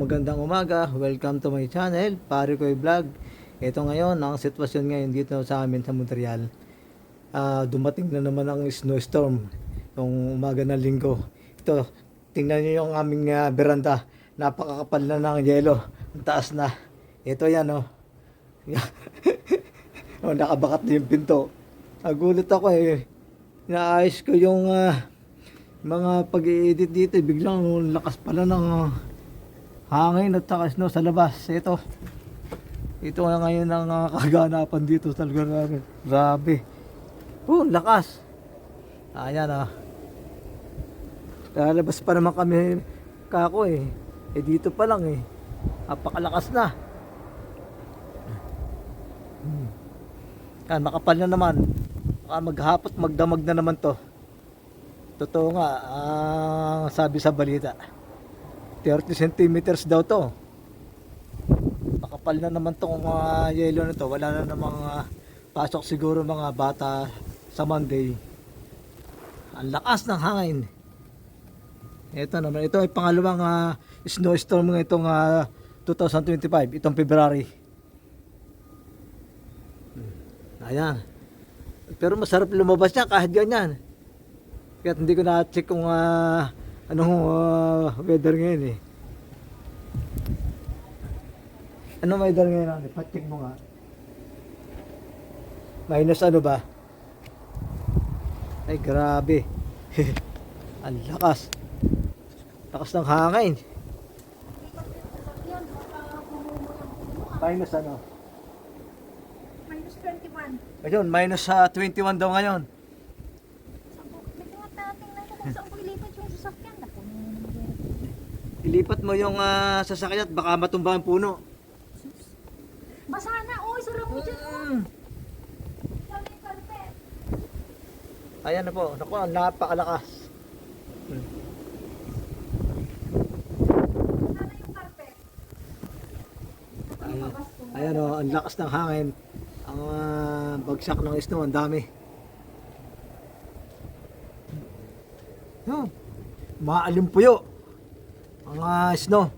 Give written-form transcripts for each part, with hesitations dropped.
magandang umaga. Welcome to my channel, Pare Koy Vlog. Ito ngayon, ang sitwasyon ngayon dito sa amin sa Montreal. Dumating na naman ang snowstorm nung umaga ng linggo. Ito, tingnan niyo yung aming beranda. Napakakapal na ng yelo. Ang taas na. Ito yan, oh. Oh, nakabakat na yung pinto. Nagulat ako eh. Naayos ko yung mga pag-i-edit dito. Biglang lakas pala ng hangin at saka snow sa labas. Ito nga ngayon ang kaganapan dito sa lugar namin. Grabe. Lakas. Ayan ah. Lalabas pa naman kami kako eh. Dito pa lang eh. Napakalakas na. Yan, makapal na naman. Baka maghapot, magdamag na naman to. Totoo nga, sabi sa balita. 30 centimeters daw to. Makapal na naman tong yelo na to. Wala na namang pasok siguro mga bata sa Monday. Ang lakas ng hangin. Ito naman, ito ay pangalawang snowstorm ng itong 2025, itong February. Ayan. Pero masarap lumabas niya kahit ganyan. Kaya hindi ko na-check kung anong weather ngayon eh. Anong weather ngayon? Pa-check mo nga. Minus ano ba? Ay grabe. Ang lakas. Lakas ng hangin. Minus ano? Minus 21. Ayun, minus 21 daw ngayon. Saan ko ilipat yung sasakyan? Ilipat mo yung sasakyan at baka matumba ang puno. Basa na, oy, sarap mo dyan. Ayan na po, naku, napakalakas. Sana yung carpet. Ayan o, ang lakas ng hangin. Ang bagsak ng snow, ang dami. Yan, maalimpuyo ang snow.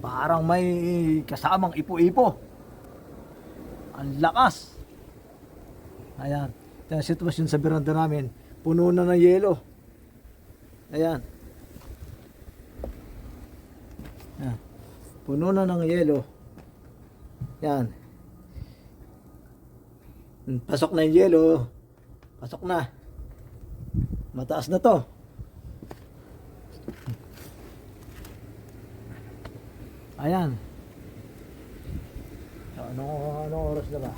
Parang may kasamang ipo-ipo. Ang lakas. Ayan, ito ang sitwasyon sa beranda namin. Puno na ng yelo. Ayan. Ayan. Puno na ng yelo. Yan. Pasok na yung yelo. Pasok na. Mataas na to. Ayan. So, anong oras na ba?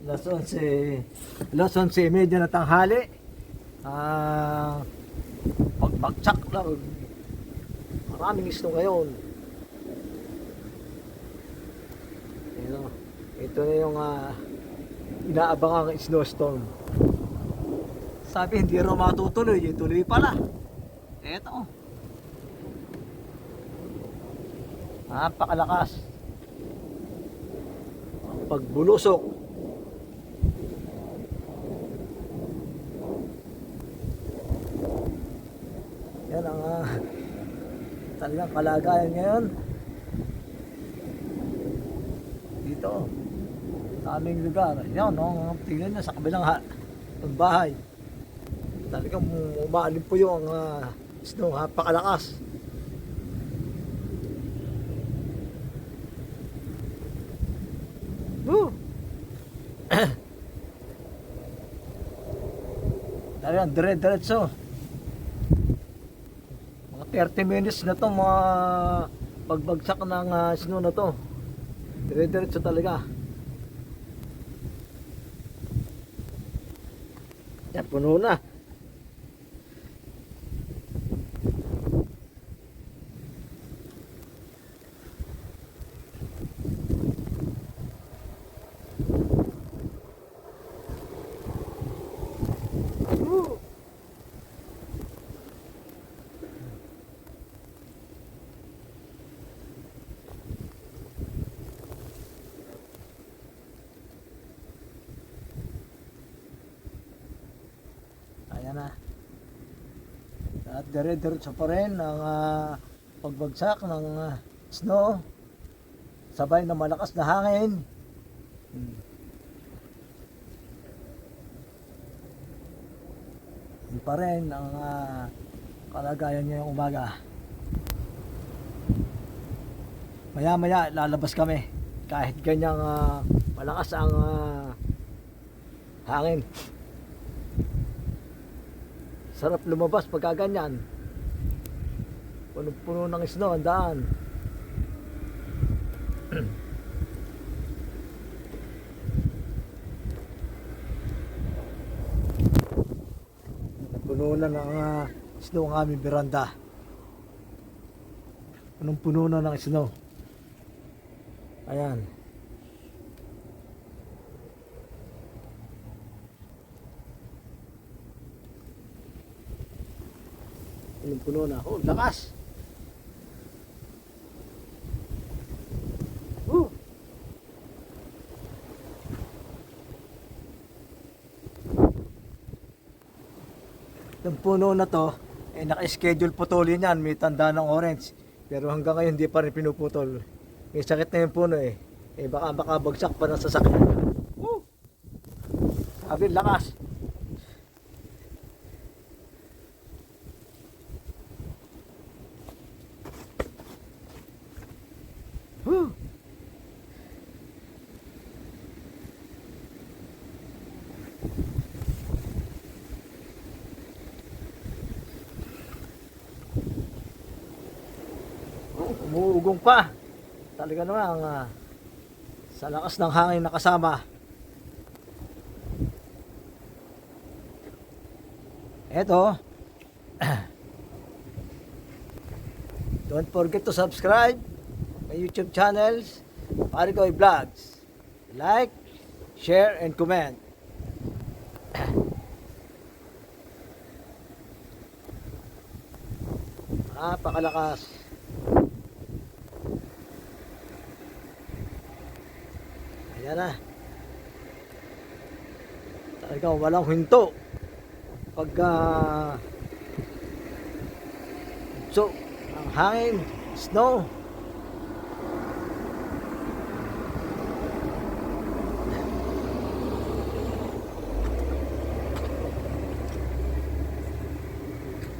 Alas 11:30 na tanghali. Pagbagsak lang. Maraming snow ngayon. Ito na yung inaabangang snowstorm. Sabi hindi raw matutuloy, tuloy pala. Eto. Napakalakas. Pagbulusok. Yan ang talagang kalagayan ngayon. Dito. Sa aming lugar. Yan, no? Tingnan nyo sa kabilang bahay. Talagang umaalim po yung snow, napakalakas. Talagang dire-diretso. Mga 30 minutes na to mga pagbagsak ng snow na to. Dire-diretso talaga. Yan, puno na. At dire-diretso pa rin ang pagbagsak ng snow. Sabay na malakas na hangin. Yun pa rin ang kalagayan ngayong umaga. Maya-maya lalabas kami kahit ganyang malakas ang hangin. Sarap lumabas pagka ganyan. Puno-puno ng snow ang daan. Puno na ng snow ang aming beranda. Punong-puno na ng snow. Ayan. Punong-puno na. Oh, lakas! Yung puno na to, naka-schedule putulin yan, may tanda ng orange. Pero hanggang ngayon hindi pa rin pinuputol. May sakit na yung puno eh. Baka makabagsak pa ng sasakyan. Woo! Sabi, lakas. Woo! Umuugong pa. Talaga naman sa lakas ng hangin na kasama. Eto. Don't forget to subscribe my YouTube channels, Parikoy Vlogs. Like, share, and comment. Napakalakas. Ayan na. Talagang walang hinto. Pagka so, ang hangin, snow.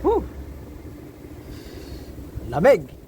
Woo! Lamig.